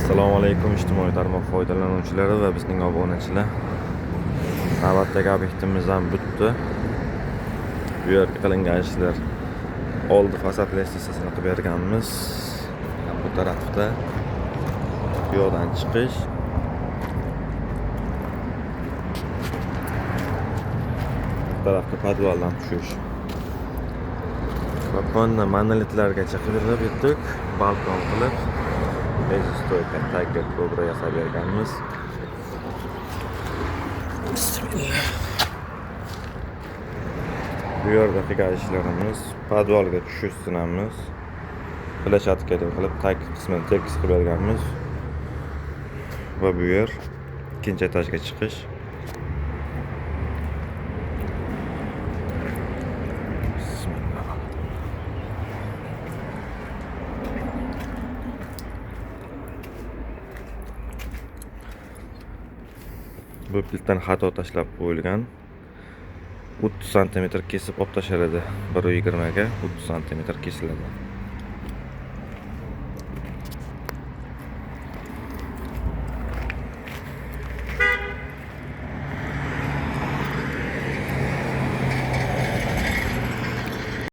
Assalomu alaykum ijtimoiy tarmoq foydalanuvchilari va bizning obunachilar. Navbatdagi obyektimiz ham bitdi. Bu yerga qilingan ishlar oldi fasad lestitsasini qilib berganmiz. Bu tarafda bu yoqdan chiqish. Bu tarafga podvaldan tushish. Va qonna monolitlargacha qilib bitdik. Balkon qilib Stoyka tagiga to'g'ri yasab berganmiz. Bismillah. Bu yerda qilgan ishlarimiz podvalga tushish sinamiz. Plashatka deb qilib tag qismini tekis qilib berganmiz. Va bu yer ikkinchi etajga chiqish. Bu plitani xato tashlab qo'yilgan. 30 cm kesib olib tashaladi. 1.20 ga 30 cm kesiladi.